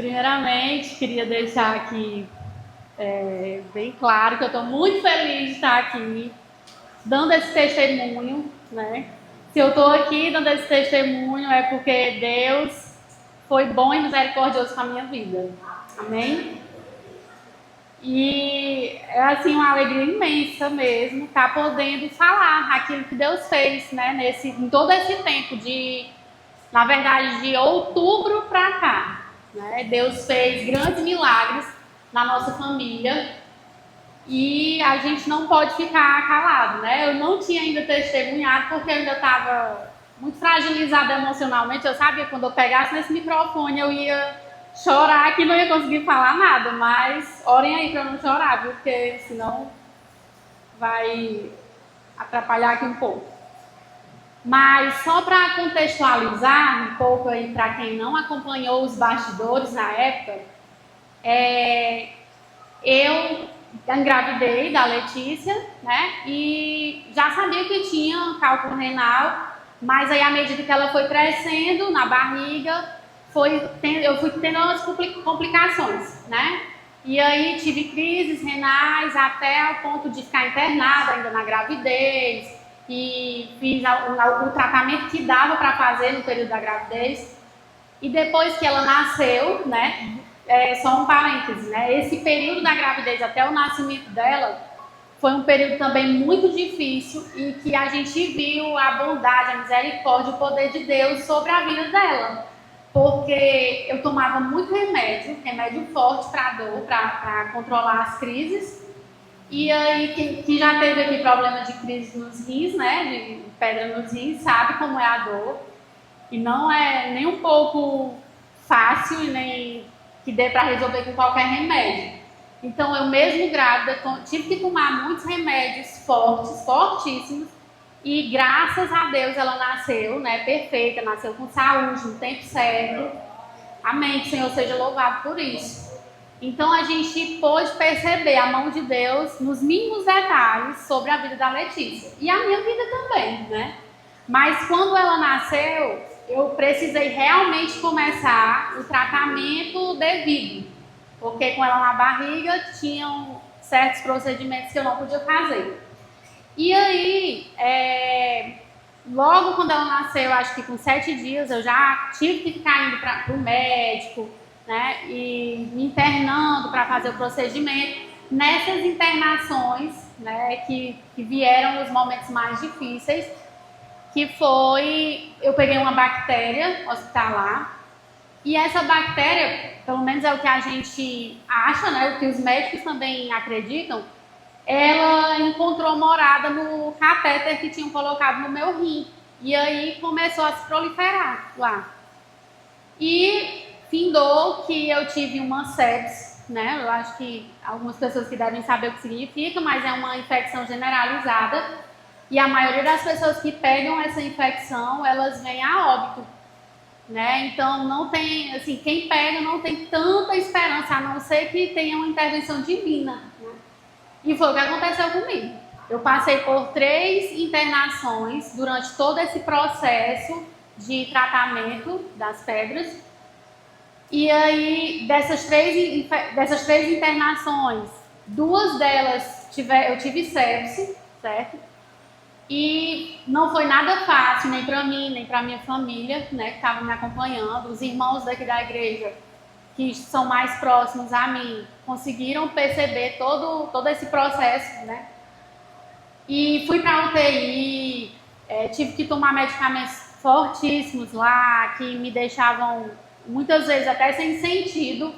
Primeiramente, queria deixar aqui bem claro que eu estou muito feliz de estar aqui dando esse testemunho, né? Se eu estou aqui dando esse testemunho é porque Deus foi bom e misericordioso com a minha vida. Amém? E é assim uma alegria imensa mesmo estar podendo falar aquilo que Deus fez, né? Em todo esse tempo na verdade, de outubro para cá, né? Deus fez grandes milagres na nossa família e a gente não pode ficar calado, né? Eu não tinha ainda testemunhado porque eu ainda estava muito fragilizada emocionalmente. Eu sabia que quando eu pegasse nesse microfone eu ia chorar, que não ia conseguir falar nada, mas orem aí para eu não chorar, viu? Porque senão vai atrapalhar aqui um pouco. Mas só para contextualizar um pouco aí para quem não acompanhou os bastidores na época, eu engravidei da Letícia, né? E já sabia que tinha cálculo renal, mas aí à medida que ela foi crescendo na barriga, eu fui tendo umas complicações, né? E aí tive crises renais até o ponto de ficar internada ainda na gravidez. E fiz o tratamento que dava para fazer no período da gravidez. E depois que ela nasceu, né, só um parêntese, né, esse período da gravidez até o nascimento dela foi um período também muito difícil e que a gente viu a bondade, a misericórdia, o poder de Deus sobre a vida dela. Porque eu tomava muito remédio forte para dor, para controlar as crises. E aí, quem já teve aqui problema de crise nos rins, né, de pedra nos rins, sabe como é a dor. E não é nem um pouco fácil e nem que dê para resolver com qualquer remédio. Então, eu mesmo grávida, tive que tomar muitos remédios fortes, fortíssimos. E graças a Deus ela nasceu, né, perfeita, nasceu com saúde, no tempo certo. Amém, que o Senhor seja louvado por isso. Então a gente pôde perceber a mão de Deus nos mínimos detalhes sobre a vida da Letícia. E a minha vida também, né? Mas quando ela nasceu, eu precisei realmente começar o tratamento devido. Porque com ela na barriga tinham certos procedimentos que eu não podia fazer. E aí, logo quando ela nasceu, acho que com 7 dias, eu já tive que ficar indo para o médico, né, e me internando para fazer o procedimento. Nessas internações, né, que vieram os momentos mais difíceis, que foi, eu peguei uma bactéria hospitalar, e essa bactéria, pelo menos é o que a gente acha, né, o que os médicos também acreditam, ela encontrou morada no catéter que tinham colocado no meu rim, e aí começou a se proliferar lá. E findou que eu tive uma sepsis, né? Eu acho que algumas pessoas que devem saber o que significa, mas é uma infecção generalizada. E a maioria das pessoas que pegam essa infecção, elas vêm a óbito, né? Então não tem, assim, quem pega não tem tanta esperança, a não ser que tenha uma intervenção divina, né? E foi o que aconteceu comigo. Eu passei por 3 internações durante todo esse processo de tratamento das pedras. E aí, dessas três internações, 2 delas eu tive sepse, certo? E não foi nada fácil, nem para mim, nem para minha família, né, que estava me acompanhando. Os irmãos daqui da igreja, que são mais próximos a mim, conseguiram perceber todo esse processo, né? E fui para a UTI, tive que tomar medicamentos fortíssimos lá, que me deixavam muitas vezes até sem sentido.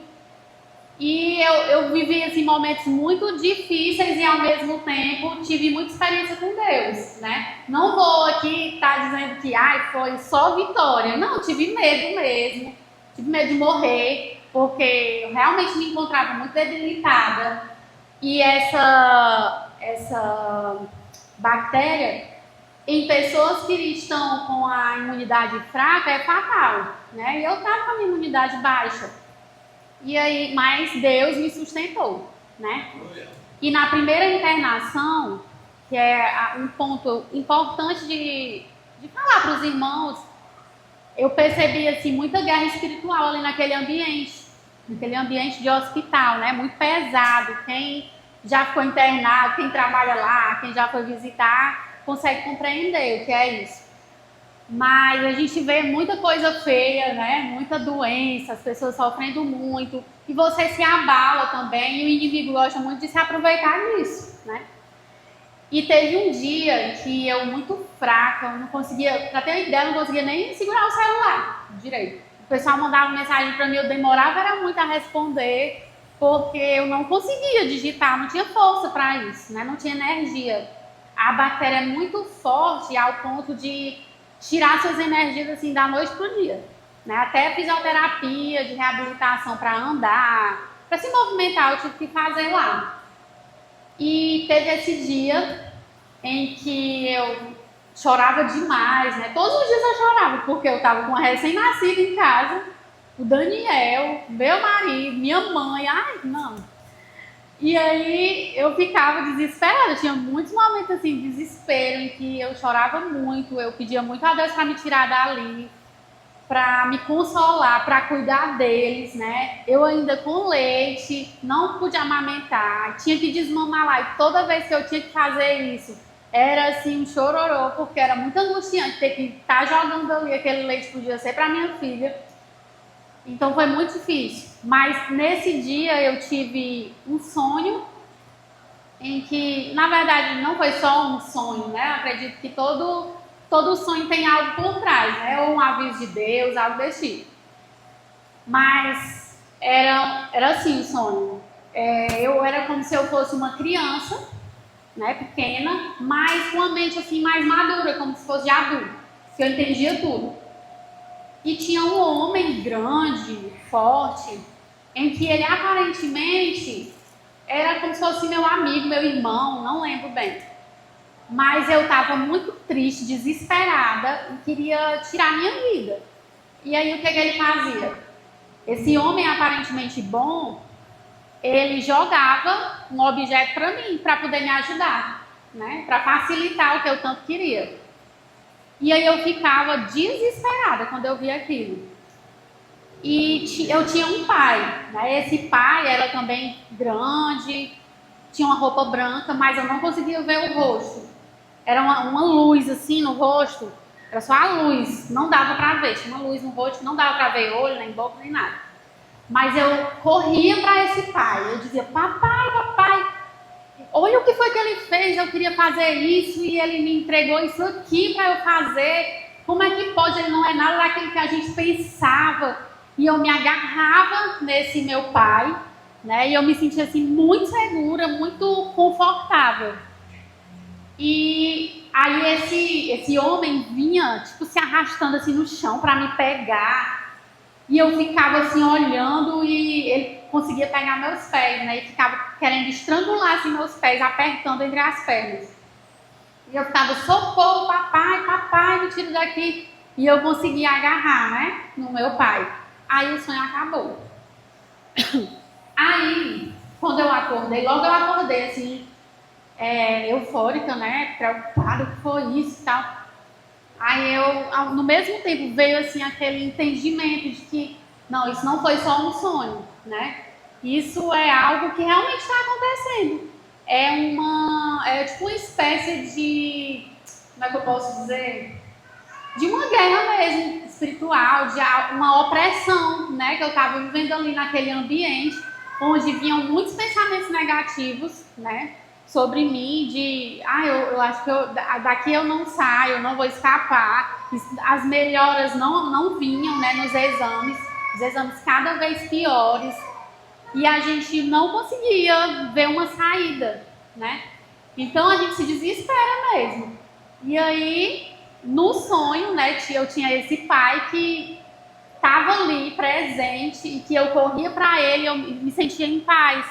E eu vivi assim, momentos muito difíceis e ao mesmo tempo tive muita experiência com Deus, né? Não vou aqui estar dizendo que foi só vitória. Não, tive medo mesmo, tive medo de morrer, porque eu realmente me encontrava muito debilitada. E essa bactéria, em pessoas que estão com a imunidade fraca, é fatal, né? E eu estava com a minha imunidade baixa. E aí, mas Deus me sustentou, né? E na primeira internação, que é um ponto importante de falar para os irmãos, eu percebi assim muita guerra espiritual ali naquele ambiente. naquele ambiente de hospital, né? Muito pesado. Quem já ficou internado, quem trabalha lá, quem já foi visitar, consegue compreender o que é isso. Mas a gente vê muita coisa feia, né? Muita doença, as pessoas sofrendo muito. E você se abala também, e o inimigo gosta muito de se aproveitar disso, né? E teve um dia que eu, muito fraca, eu não conseguia, pra ter uma ideia, eu não conseguia nem segurar o celular direito. O pessoal mandava mensagem pra mim, eu demorava era muito a responder, porque eu não conseguia digitar, não tinha força para isso, né? Não tinha energia. A bactéria é muito forte ao ponto de tirar suas energias assim da noite pro dia, né? Até fisioterapia, de reabilitação para andar, para se movimentar, eu tive que fazer lá. E teve esse dia em que eu chorava demais, né? Todos os dias eu chorava, porque eu estava com uma recém-nascida em casa, o Daniel, meu marido, minha mãe, ai, não. E aí eu ficava desesperada, tinha muitos momentos assim, de desespero, em que eu chorava muito, eu pedia muito a Deus para me tirar dali, para me consolar, para cuidar deles, né? Eu ainda com leite, não pude amamentar, tinha que desmamar lá, e toda vez que eu tinha que fazer isso, era assim um chororô, porque era muito angustiante ter que estar jogando ali aquele leite, podia ser para minha filha. Então foi muito difícil. Mas nesse dia eu tive um sonho em que, na verdade, não foi só um sonho, né? Eu acredito que todo sonho tem algo por trás, né? Ou um aviso de Deus, algo desse tipo. Mas era assim o sonho. Eu era como se eu fosse uma criança, né, pequena, mas com a mente assim mais madura, como se fosse de adulto, que eu entendia tudo. E tinha um homem grande, forte, em que ele aparentemente era como se fosse meu amigo, meu irmão, não lembro bem. Mas eu estava muito triste, desesperada e queria tirar minha vida. E aí o que ele fazia? Esse homem aparentemente bom, ele jogava um objeto para mim, para poder me ajudar, né? Para facilitar o que eu tanto queria. E aí eu ficava desesperada quando eu via aquilo. E eu tinha um pai, né? Esse pai era também grande, tinha uma roupa branca, mas eu não conseguia ver o rosto. Era uma luz assim no rosto, era só a luz, não dava para ver, tinha uma luz no rosto, não dava para ver olho, nem boca, nem nada. Mas eu corria para esse pai, eu dizia, papai, papai, olha o que foi que ele fez, eu queria fazer isso e ele me entregou isso aqui para eu fazer. Como é que pode? Ele não é nada daquilo que a gente pensava. E eu me agarrava nesse meu pai, né? E eu me sentia assim muito segura, muito confortável. E aí esse homem vinha, tipo, se arrastando assim no chão para me pegar. E eu ficava assim olhando e ele conseguia pegar meus pés, né? E ficava querendo estrangular assim meus pés, apertando entre as pernas. E eu ficava, socorro, papai, papai, me tira daqui. E eu conseguia agarrar, né? No meu pai. Aí o sonho acabou. Aí, quando eu acordei, logo eu acordei assim, eufórica, né? Preocupada, o que foi isso e tal. Aí eu, no mesmo tempo, veio assim aquele entendimento de que, não, isso não foi só um sonho, né? Isso é algo que realmente está acontecendo. É tipo uma espécie de, como é que eu posso dizer? De uma guerra mesmo, espiritual, de uma opressão, né? Que eu estava vivendo ali naquele ambiente, onde vinham muitos pensamentos negativos, né? Sobre mim, eu acho que daqui eu não saio, eu não vou escapar. As melhoras não vinham, né, nos exames, os exames cada vez piores. E a gente não conseguia ver uma saída, né? Então a gente se desespera mesmo. E aí, no sonho, né, eu tinha esse pai que estava ali presente e que eu corria para ele, eu me sentia em paz,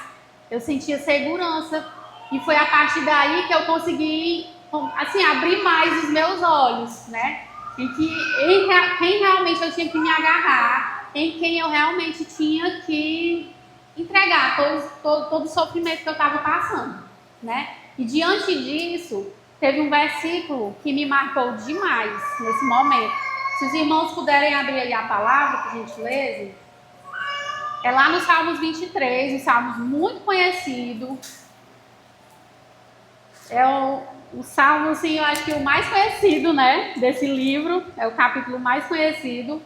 eu sentia segurança. E foi a partir daí que eu consegui, assim, abrir mais os meus olhos, né? Em quem realmente eu tinha que me agarrar, em quem eu realmente tinha que entregar todo o sofrimento que eu estava passando, né? E diante disso, teve um versículo que me marcou demais nesse momento. Se os irmãos puderem abrir ali a palavra, por gentileza. É lá no Salmos 23, um Salmos muito conhecido. É o Salmo, assim, eu acho que o mais conhecido, né, desse livro. É o capítulo mais conhecido.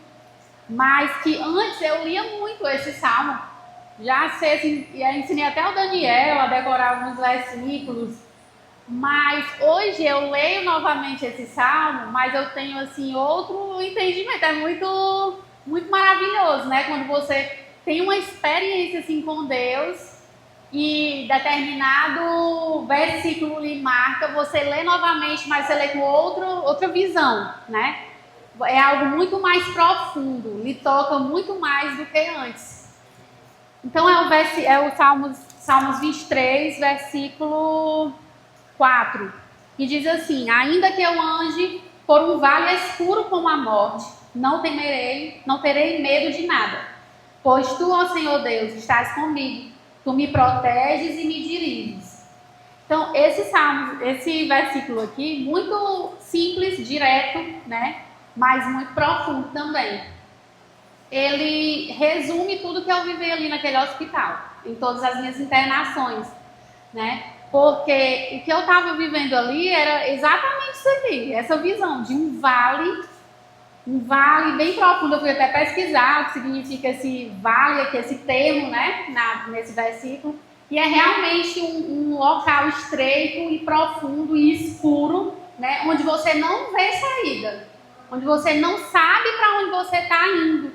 Mas que antes eu lia muito esse Salmo. Já sei, assim, ensinei até o Daniel a decorar alguns versículos. Mas hoje eu leio novamente esse salmo, mas eu tenho assim outro entendimento. É muito, muito maravilhoso, né? Quando você tem uma experiência assim com Deus e determinado versículo lhe marca, você lê novamente, mas você lê com outra visão, né? É algo muito mais profundo, lhe toca muito mais do que antes. Então é o Salmos 23, versículo 4, que diz assim: ainda que eu ande por um vale escuro como a morte, não temerei, não terei medo de nada, pois tu, ó Senhor Deus, estás comigo, tu me proteges e me diriges. Então, esse versículo aqui, muito simples, direto, né? Mas muito profundo também. Ele resume tudo que eu vivi ali naquele hospital, em todas as minhas internações, né? Porque o que eu estava vivendo ali era exatamente isso aqui, essa visão de um vale bem profundo. Eu fui até pesquisar o que significa esse vale aqui, esse termo, né, nesse versículo. E é realmente um local estreito e profundo e escuro, né, onde você não vê saída, onde você não sabe para onde você está indo.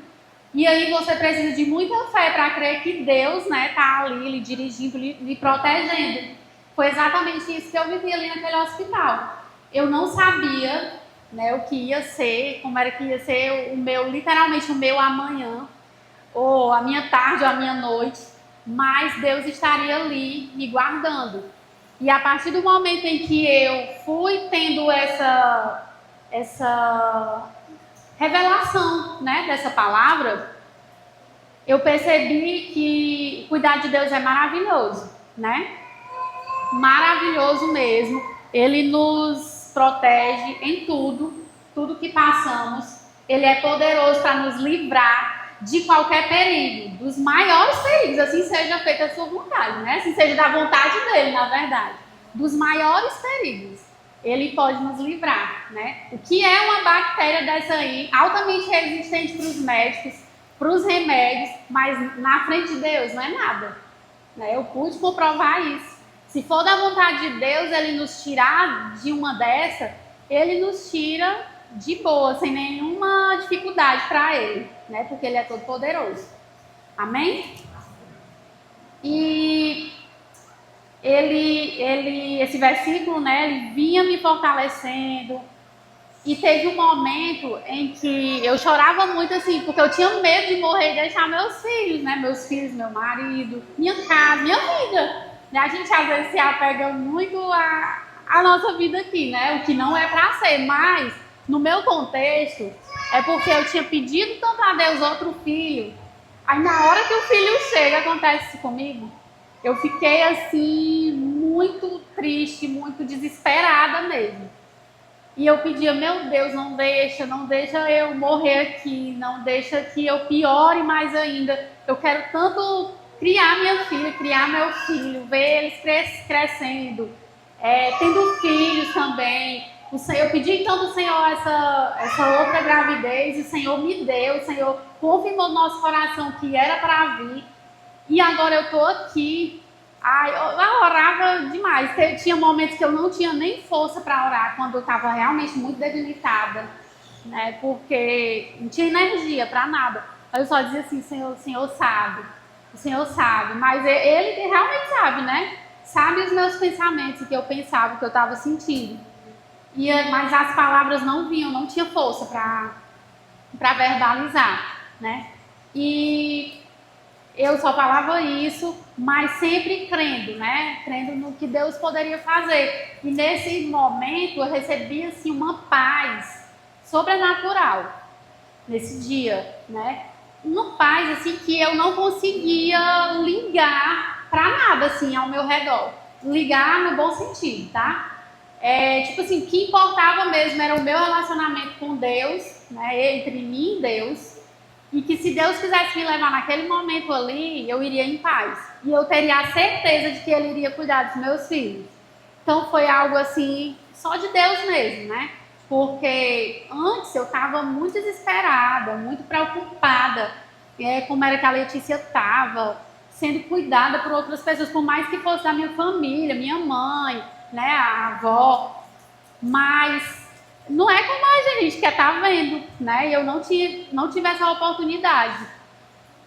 E aí você precisa de muita fé para crer que Deus, né, está ali lhe dirigindo, lhe protegendo. Foi exatamente isso que eu vivi ali naquele hospital. Eu não sabia, né, o que ia ser, como era que ia ser literalmente o meu amanhã, ou a minha tarde, ou a minha noite, mas Deus estaria ali me guardando. E a partir do momento em que eu fui tendo essa revelação, né, dessa palavra, eu percebi que cuidar de Deus é maravilhoso, né? Maravilhoso mesmo. Ele nos protege em tudo que passamos. Ele é poderoso para nos livrar de qualquer perigo, dos maiores perigos, assim seja feita a sua vontade, né? Assim seja da vontade dele, na verdade. Dos maiores perigos, ele pode nos livrar, né? O que é uma bactéria dessa aí, altamente resistente para os médicos, para os remédios, mas na frente de Deus não é nada, né? Eu pude comprovar isso. Se for da vontade de Deus, ele nos tirar de uma dessa, ele nos tira de boa, sem nenhuma dificuldade para ele, né? Porque ele é todo poderoso. Amém? E esse versículo, né? Ele vinha me fortalecendo. E teve um momento em que eu chorava muito, assim, porque eu tinha medo de morrer e deixar meus filhos, né? Meus filhos, meu marido, minha casa, minha vida. A gente às vezes se apega muito à nossa vida aqui, né? O que não é para ser, mas no meu contexto é porque eu tinha pedido tanto a Deus outro filho. Aí na hora que o filho chega, acontece isso comigo. Eu fiquei assim, muito triste, muito desesperada mesmo. E eu pedia, meu Deus, não deixa eu morrer aqui, não deixa que eu piore mais ainda. Eu quero tanto criar minha filha, criar meu filho, ver eles crescendo, tendo filhos também. Eu pedi tanto ao Senhor essa outra gravidez, e o Senhor me deu, o Senhor confirmou no nosso coração que era para vir. E agora eu estou aqui. Ai, eu orava demais. Tinha momentos que eu não tinha nem força para orar, quando eu estava realmente muito debilitada, né? Porque não tinha energia para nada. Aí eu só dizia assim, Senhor, o Senhor sabe. O Senhor sabe. Mas Ele que realmente sabe, né? Sabe os meus pensamentos, o que eu pensava, o que eu estava sentindo. Mas as palavras não vinham, não tinha força para verbalizar, né? E eu só falava isso, mas sempre crendo, né? Crendo no que Deus poderia fazer. E nesse momento eu recebi assim uma paz sobrenatural nesse dia, né? Uma paz assim que eu não conseguia ligar para nada assim ao meu redor. Ligar no bom sentido, tá? Tipo assim, o que importava mesmo era o meu relacionamento com Deus, né? Entre mim e Deus. e que se Deus quisesse me levar naquele momento ali, eu iria em paz. E eu teria a certeza de que Ele iria cuidar dos meus filhos. Então foi algo assim, só de Deus mesmo, né? Porque antes eu estava muito desesperada, muito preocupada, como era que a Letícia estava, sendo cuidada por outras pessoas, por mais que fosse da minha família, minha mãe, né, a avó. Mas não é como a gente quer estar vendo, né? E eu não tive essa oportunidade.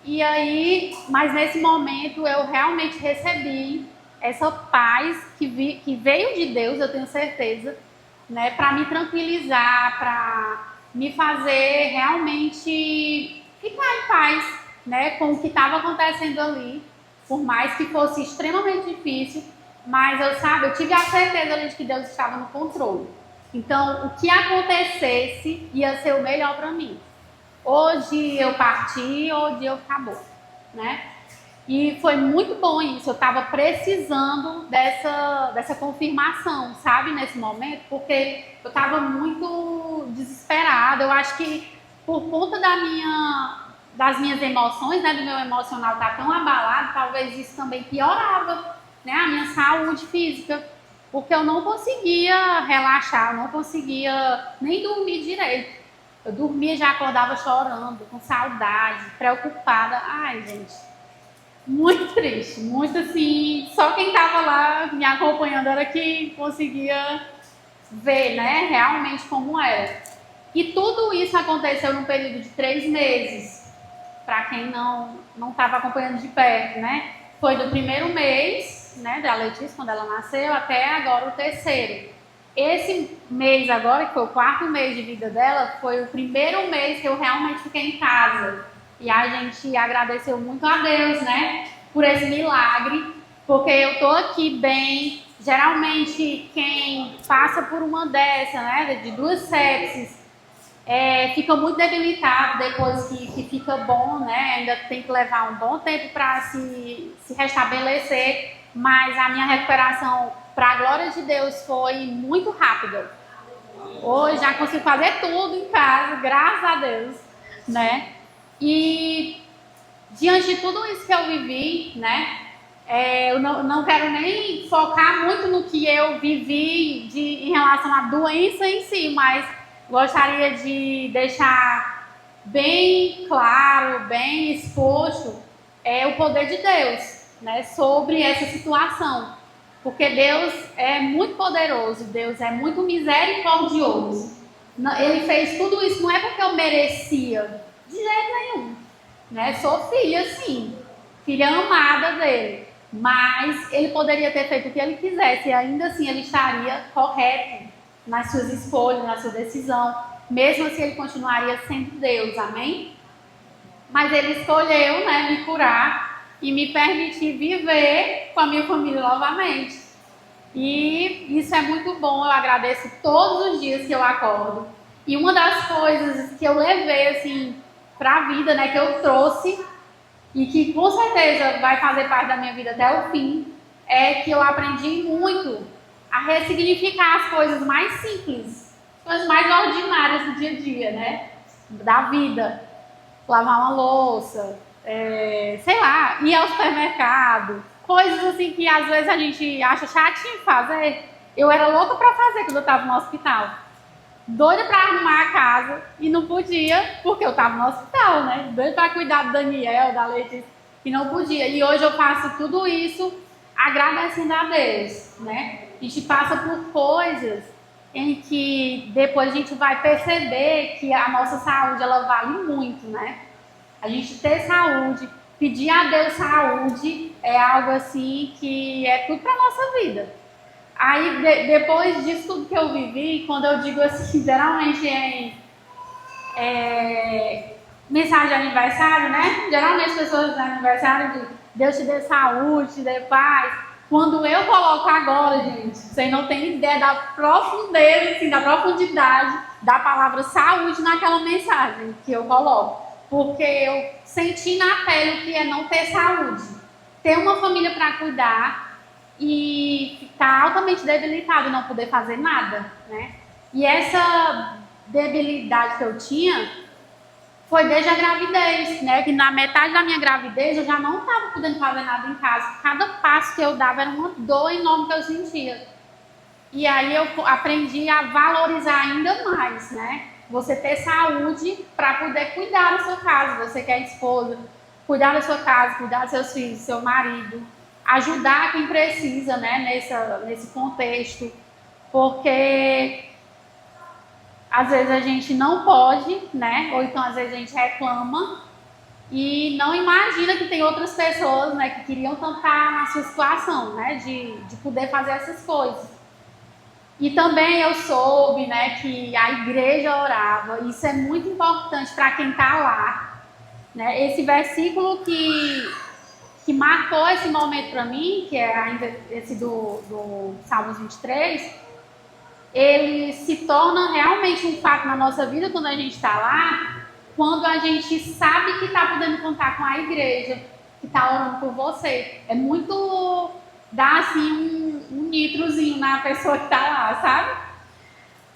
E aí, mas nesse momento eu realmente recebi essa paz que veio de Deus, eu tenho certeza, né? Para me tranquilizar, para me fazer realmente ficar em paz, né? Com o que estava acontecendo ali, por mais que fosse extremamente difícil, mas eu tive a certeza ali de que Deus estava no controle. Então, o que acontecesse ia ser o melhor para mim. Hoje eu parti, hoje eu acabou, né? E foi muito bom isso. Eu estava precisando dessa confirmação, sabe, nesse momento, porque eu estava muito desesperada. Eu acho que por conta das minhas emoções, né, do meu emocional estar tão abalado, talvez isso também piorava, né, a minha saúde física, porque eu não conseguia relaxar, eu não conseguia nem dormir direito. Eu dormia e já acordava chorando, com saudade, preocupada. Ai, gente, muito triste, muito assim. Só quem estava lá me acompanhando era que conseguia ver, né, realmente como era. E tudo isso aconteceu num período de 3 meses, para quem não estava acompanhando de perto, né? Foi do primeiro mês, né, da Letícia, quando ela nasceu, até agora o terceiro. Esse mês agora, que foi o 4º mês de vida dela, foi o primeiro mês que eu realmente fiquei em casa. E a gente agradeceu muito a Deus, né, por esse milagre, porque eu tô aqui bem. Geralmente quem passa por uma dessa, né, de 2 sepses, fica muito debilitado depois que fica bom, né? Ainda tem que levar um bom tempo para se restabelecer, mas a minha recuperação, para a glória de Deus, foi muito rápida. Hoje já consigo fazer tudo em casa, graças a Deus, né? E diante de tudo isso que eu vivi, né? Eu não quero nem focar muito no que eu vivi em relação à doença em si, mas gostaria de deixar bem claro, bem exposto o poder de Deus, né, sobre essa situação. Porque Deus é muito poderoso, Deus é muito misericordioso. Ele fez tudo isso não é porque eu merecia, de jeito nenhum. Né? Sou filha, sim, filha amada dele. Mas ele poderia ter feito o que ele quisesse e ainda assim ele estaria correto nas suas escolhas, na sua decisão. Mesmo assim ele continuaria sendo Deus, amém? Mas ele escolheu, né, me curar e me permitir viver com a minha família novamente. E isso é muito bom, eu agradeço todos os dias que eu acordo. E uma das coisas que eu levei, assim, para a vida, né, que eu trouxe e que com certeza vai fazer parte da minha vida até o fim, é que eu aprendi muito a ressignificar as coisas mais simples, as coisas mais ordinárias do dia a dia, né, da vida. Lavar uma louça, sei lá, ir ao supermercado, coisas assim que às vezes a gente acha chatinho fazer. Eu era louca para fazer quando eu estava no hospital. Doida para arrumar a casa e não podia, porque eu estava no hospital, né? Doida para cuidar do Daniel, da Letícia, e não podia. E hoje eu faço tudo isso agradecendo a Deus, né? A gente passa por coisas em que depois a gente vai perceber que a nossa saúde, ela vale muito, né? A gente ter saúde, pedir a Deus saúde, é algo assim que é tudo para nossa vida. Aí, depois disso tudo que eu vivi, quando eu digo assim, geralmente em mensagem de aniversário, né? Geralmente as pessoas de aniversário dizem, Deus te dê saúde, te dê paz. Quando eu coloco agora, gente, vocês não têm ideia da profundeza, assim, da profundidade da palavra saúde naquela mensagem que eu coloco. Porque eu senti na pele o que é não ter saúde. Ter uma família para cuidar e ficar altamente debilitado e não poder fazer nada, né? E essa debilidade que eu tinha foi desde a gravidez, né? Que na metade da minha gravidez eu já não estava podendo fazer nada em casa. Cada passo que eu dava era uma dor enorme que eu sentia. E aí eu aprendi a valorizar ainda mais, né? Você ter saúde para poder cuidar da sua casa. Você que é esposa, cuidar da sua casa, cuidar dos seus filhos, do seu marido, ajudar quem precisa, né? Nesse contexto. Porque às vezes a gente não pode, né? Ou então às vezes a gente reclama e não imagina que tem outras pessoas, né, que queriam tanto estar na sua situação, né? De poder fazer essas coisas. E também eu soube, né, que a igreja orava. Isso é muito importante para quem está lá, né? Esse versículo que marcou esse momento para mim, que é ainda esse do Salmos 23, ele se torna realmente um fato na nossa vida quando a gente está lá, quando a gente sabe que está podendo contar com a igreja, que está orando por você. É muito, dá assim um nitrozinho na pessoa que está lá, sabe?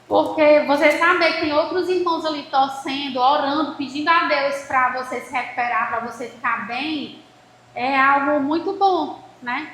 Porque você saber que tem outros irmãos ali torcendo, orando, pedindo a Deus para você se recuperar, para você ficar bem, é algo muito bom, né?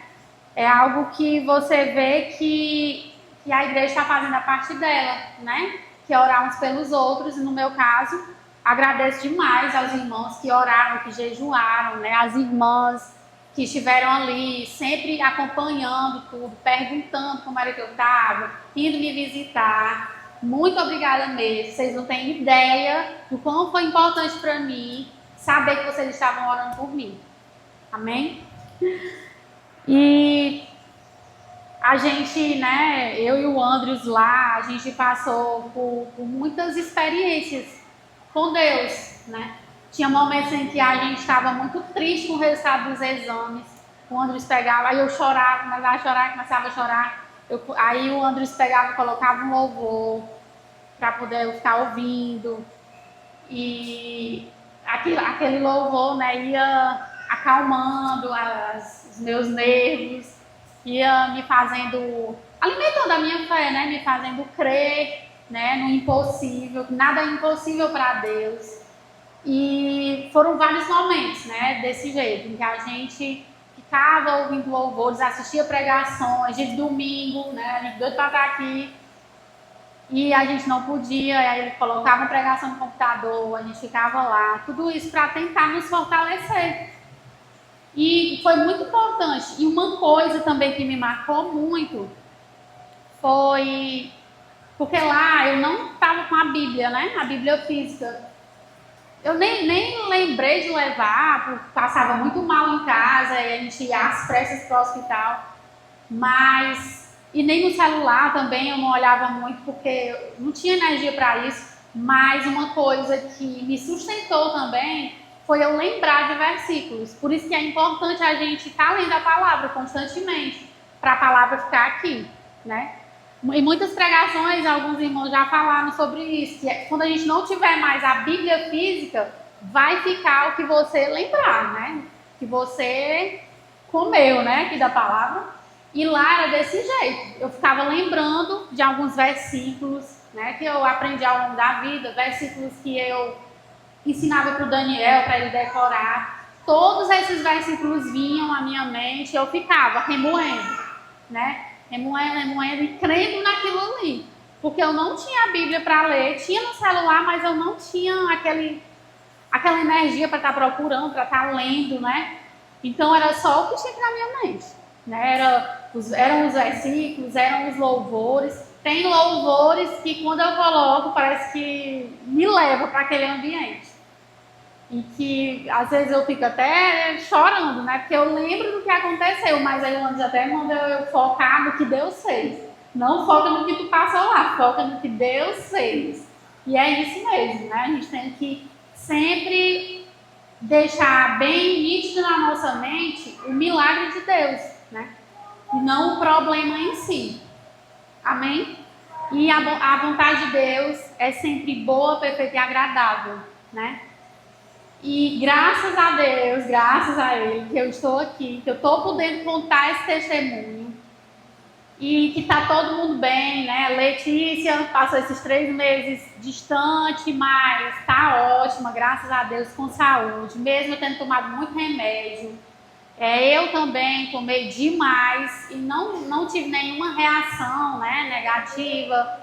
É algo que você vê que a igreja está fazendo a parte dela, né? Que é orar uns pelos outros. E no meu caso, agradeço demais aos irmãos que oraram, que jejuaram, né? As irmãs que estiveram ali, sempre acompanhando tudo, perguntando como era que eu estava, indo me visitar. Muito obrigada mesmo. Vocês não têm ideia do quão foi importante para mim saber que vocês estavam orando por mim. Amém? E a gente, né, eu e o Andrews lá, a gente passou por muitas experiências com Deus, né? Tinha momentos em que a gente estava muito triste com o resultado dos exames. O Andrews pegava, aí eu chorava, começava a chorar. Aí o Andrews pegava e colocava um louvor para poder eu ficar ouvindo. E aquele louvor, né, ia acalmando os meus nervos, ia me fazendo, alimentando a minha fé, né, me fazendo crer, né, no impossível, que nada é impossível para Deus. E foram vários momentos, né, desse jeito, em que a gente ficava ouvindo louvores, assistia pregações de domingo, né, a gente doido para estar aqui. E a gente não podia, aí ele colocava uma pregação no computador, a gente ficava lá, tudo isso para tentar nos fortalecer. E foi muito importante. E uma coisa também que me marcou muito foi porque lá eu não estava com a Bíblia, né? A Bíblia física. Eu nem lembrei de levar, porque passava muito mal em casa e a gente ia às pressas para o hospital. E nem no celular também eu não olhava muito, porque não tinha energia para isso. Mas uma coisa que me sustentou também foi eu lembrar de versículos. Por isso que é importante a gente estar lendo a palavra constantemente, para a palavra ficar aqui, né? Em muitas pregações, alguns irmãos já falaram sobre isso, que quando a gente não tiver mais a Bíblia física, vai ficar o que você lembrar, né? Que você comeu, né? Aqui da palavra. E lá era desse jeito. Eu ficava lembrando de alguns versículos, né, que eu aprendi ao longo da vida, versículos que eu ensinava para o Daniel, para ele decorar. Todos esses versículos vinham à minha mente, eu ficava remoendo, né? Remoendo e crendo naquilo ali. Porque eu não tinha a Bíblia para ler, tinha no celular, mas eu não tinha aquela energia para estar procurando, para estar lendo, né? Então era só o que tinha aqui na minha mente. Né? Eram os versículos, eram os louvores. Tem louvores que quando eu coloco parece que me leva para aquele ambiente. E que às vezes eu fico até chorando, né? Porque eu lembro do que aconteceu, mas aí o André até manda eu focar no que Deus fez. Não foca no que tu passou lá, foca no que Deus fez. E é isso mesmo, né? A gente tem que sempre deixar bem nítido na nossa mente o milagre de Deus, né? E não o problema em si. Amém? E a vontade de Deus é sempre boa, perfeita e agradável, né? E graças a Deus, graças a Ele, que eu estou aqui, que eu estou podendo contar esse testemunho. e que tá todo mundo bem, né? Letícia passou esses 3 meses distante, mas tá ótima, graças a Deus, com saúde, mesmo eu tendo tomado muito remédio. Eu também tomei demais e não tive nenhuma reação, né, negativa.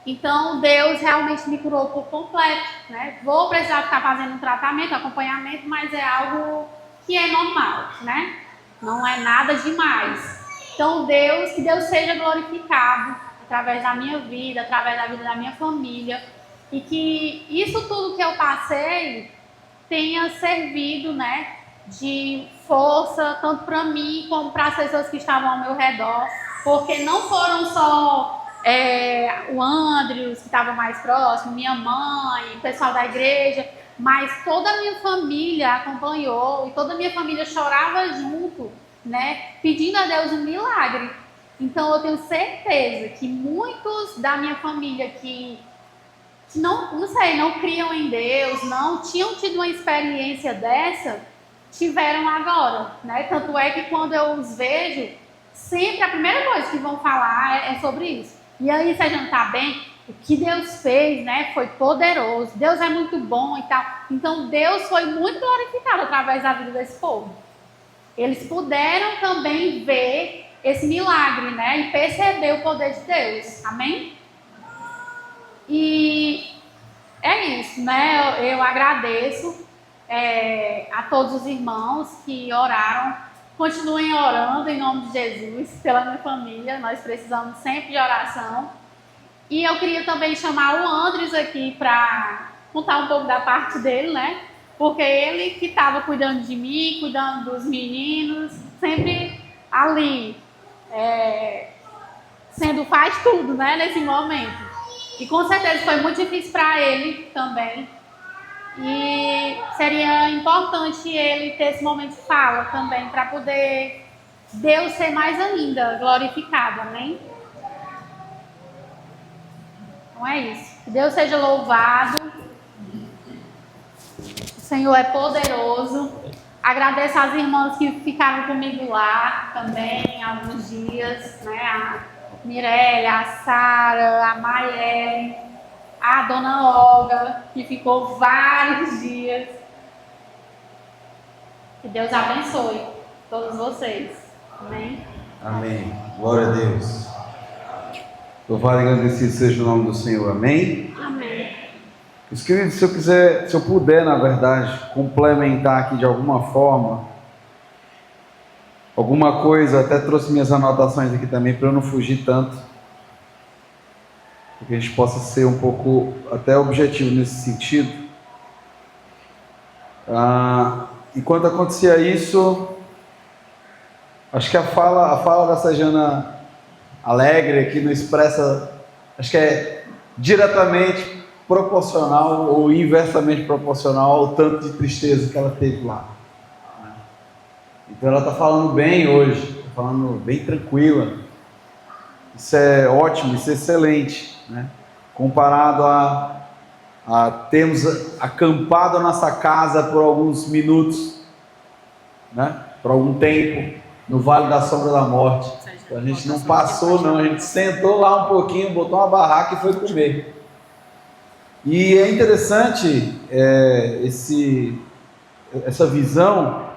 Então, Deus realmente me curou por completo, né? Vou precisar ficar fazendo um tratamento, acompanhamento, mas é algo que é normal, né? Não é nada demais. Então, que Deus seja glorificado através da minha vida, através da vida da minha família, e que isso tudo que eu passei tenha servido, né, de força, tanto para mim como para as pessoas que estavam ao meu redor, porque não foram só o Andrews, que estava mais próximo, minha mãe, o pessoal da igreja, mas toda a minha família acompanhou e toda a minha família chorava junto, né, pedindo a Deus um milagre. Então eu tenho certeza que muitos da minha família que não criam em Deus, não tinham tido uma experiência dessa, tiveram agora, né? Tanto é que quando eu os vejo, sempre a primeira coisa que vão falar é sobre isso. E aí, você já não tá bem? O que Deus fez, né, foi poderoso. Deus é muito bom e tal. Então, Deus foi muito glorificado através da vida desse povo. Eles puderam também ver esse milagre, né, e perceber o poder de Deus. Amém? E é isso, né? Eu agradeço a todos os irmãos que oraram. Continuem orando em nome de Jesus pela minha família. Nós precisamos sempre de oração. E eu queria também chamar o Andres aqui para contar um pouco da parte dele, né? Porque ele que estava cuidando de mim, cuidando dos meninos, sempre ali, faz tudo, né? Nesse momento. E com certeza foi muito difícil para ele também. E seria importante ele ter esse momento de fala também, para poder Deus ser mais ainda glorificado, amém? Então é isso. Que Deus seja louvado. O Senhor é poderoso. Agradeço às irmãs que ficaram comigo lá também, alguns dias, né? A Mirélia, a Sara, a Maiele, a dona Olga, que ficou vários dias. Que Deus abençoe todos vocês. Amém? Amém. Glória a Deus. Louvado e agradecido seja o nome do Senhor. Amém? Amém. Meus queridos, se eu puder, na verdade, complementar aqui de alguma forma, alguma coisa, até trouxe minhas anotações aqui também, para eu não fugir tanto, para que a gente possa ser um pouco até objetivo nesse sentido. Enquanto acontecia isso, acho que a fala da Sejana Alegre aqui não expressa, acho que é diretamente proporcional ou inversamente proporcional ao tanto de tristeza que ela teve lá. Então ela está falando bem hoje, está falando bem tranquila. Isso é ótimo, isso é excelente, né? Comparado a termos acampado a nossa casa por alguns minutos, né? Por algum tempo, no Vale da Sombra da Morte. Então, a gente não passou não, a gente sentou lá um pouquinho, botou uma barraca e foi comer. E é interessante essa visão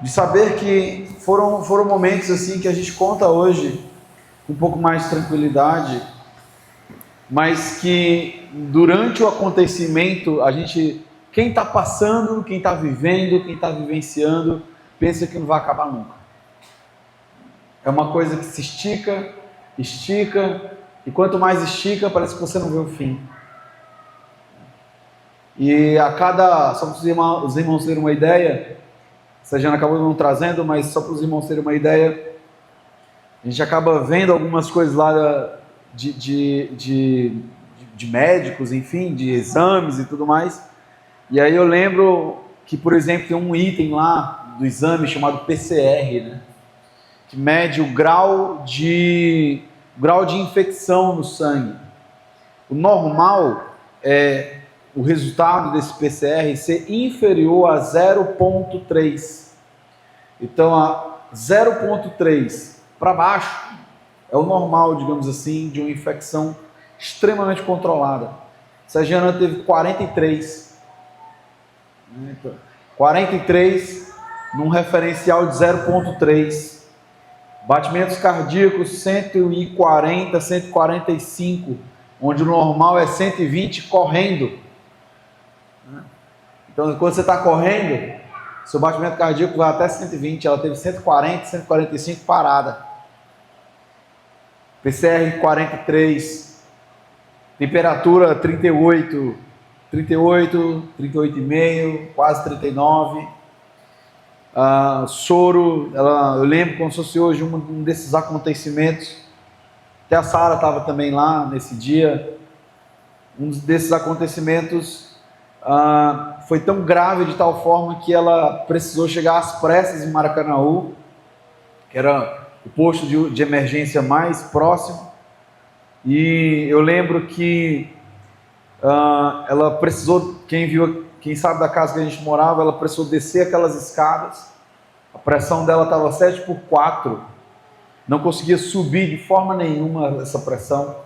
de saber que foram momentos assim que a gente conta hoje com um pouco mais de tranquilidade, mas que durante o acontecimento quem está passando, quem está vivendo, quem está vivenciando, pensa que não vai acabar nunca. É uma coisa que se estica, e quanto mais estica, parece que você não vê o fim. E só para os irmãos terem uma ideia, a Sejana acabou não trazendo, mas só para os irmãos terem uma ideia, a gente acaba vendo algumas coisas lá de médicos, enfim, de exames e tudo mais. E aí eu lembro que, por exemplo, tem um item lá do exame chamado PCR, né? Que mede o grau de infecção no sangue. O normal é o resultado desse PCR ser inferior a 0,3. Então, a 0,3 para baixo é o normal, digamos assim, de uma infecção extremamente controlada. Essa Jana teve 43. 43 num referencial de 0,3. Batimentos cardíacos 140, 145, onde o normal é 120 correndo. Então, quando você está correndo, seu batimento cardíaco vai até 120. Ela teve 140, 145 parada. PCR 43. Temperatura 38, 38,5, quase 39. Soro, eu lembro como se fosse hoje um desses acontecimentos. Até a Sara estava também lá nesse dia. Um desses acontecimentos foi tão grave de tal forma que ela precisou chegar às pressas em Maracanaú, que era o posto de emergência mais próximo. E eu lembro que ela precisou, quem sabe da casa que a gente morava, ela precisou descer aquelas escadas. A pressão dela estava 7/4, não conseguia subir de forma nenhuma essa pressão.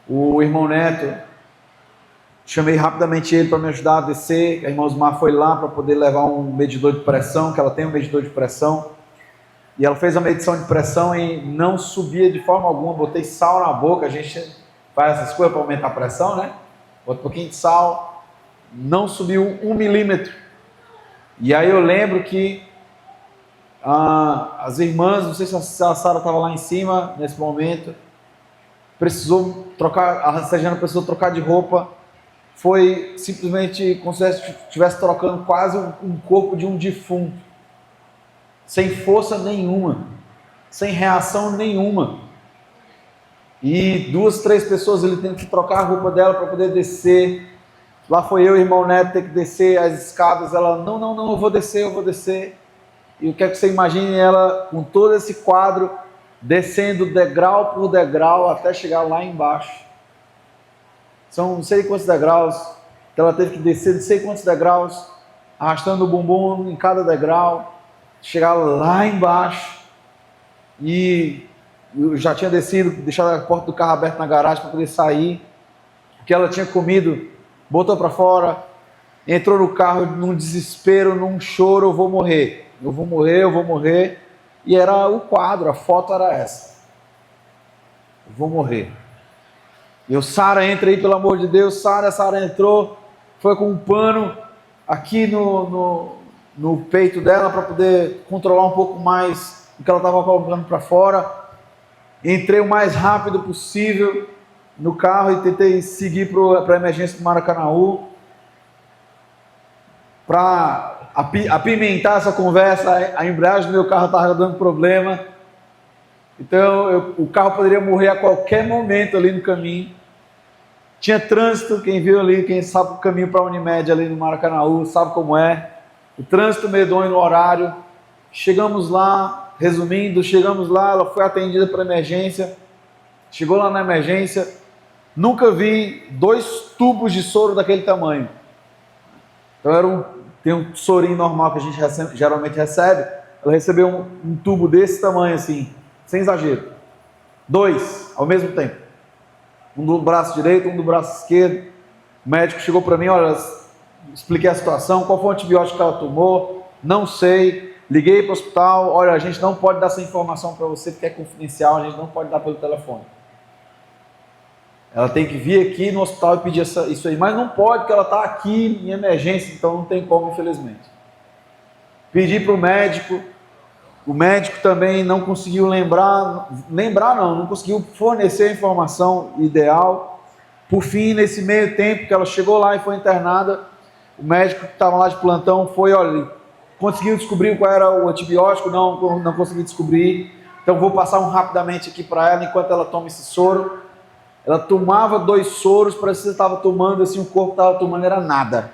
O irmão Neto, chamei rapidamente ele para me ajudar a descer. A irmã Osmar foi lá para poder levar um medidor de pressão, que ela tem um medidor de pressão. E ela fez a medição de pressão e não subia de forma alguma. Botei sal na boca, a gente faz essas coisas para aumentar a pressão, né? Bota um pouquinho de sal, não subiu 1 milímetro. E aí eu lembro que as irmãs, não sei se a Sara estava lá em cima nesse momento, precisou trocar, a Sejana precisou trocar de roupa. Foi simplesmente como se estivesse trocando quase um corpo de um defunto. Sem força nenhuma, sem reação nenhuma. E 2, 3 pessoas ele tendo que trocar a roupa dela para poder descer. Lá foi eu e o irmão Neto ter que descer as escadas. Ela, não, eu vou descer. E o que é que você imagine ela com todo esse quadro, descendo degrau por degrau até chegar lá embaixo. São não sei quantos degraus, que ela teve que descer, não sei quantos degraus, arrastando o bumbum em cada degrau. Chegar lá embaixo, e eu já tinha descido, deixado a porta do carro aberta na garagem para poder sair. O que ela tinha comido, botou para fora, entrou no carro num desespero, num choro: eu vou morrer. E era o quadro, a foto era essa: eu vou morrer. E Sara, entra aí, pelo amor de Deus. Sara entrou, foi com um pano aqui no peito dela para poder controlar um pouco mais o que ela estava colocando para fora. Entrei o mais rápido possível no carro e tentei seguir para a emergência do Maracanaú para apimentar essa conversa. A embreagem do meu carro estava dando problema, então o carro poderia morrer a qualquer momento ali no caminho. Tinha trânsito, quem viu ali, quem sabe o caminho para a Unimed ali no Maracanaú, sabe como é. O trânsito medonho no horário. Chegamos lá, resumindo, ela foi atendida para emergência. Chegou lá na emergência, nunca vi 2 tubos de soro daquele tamanho. Então tem um sorinho normal que a gente geralmente recebe. Ela recebeu um tubo desse tamanho assim, sem exagero. 2 ao mesmo tempo. Um do braço direito, um do braço esquerdo. O médico chegou para mim: olha, expliquei a situação, qual foi o antibiótico que ela tomou, não sei, liguei para o hospital, olha, a gente não pode dar essa informação para você porque é confidencial, a gente não pode dar pelo telefone. Ela tem que vir aqui no hospital e pedir isso aí, mas não pode porque ela está aqui em emergência, então não tem como, infelizmente. Pedi para o médico também não conseguiu não conseguiu fornecer a informação ideal. Por fim, nesse meio tempo que ela chegou lá e foi internada, o médico que estava lá de plantão conseguiu descobrir qual era o antibiótico? Não consegui descobrir. Então vou passar rapidamente aqui para ela enquanto ela toma esse soro. Ela tomava 2 soros, parece que estava tomando assim, o corpo estava tomando, era nada.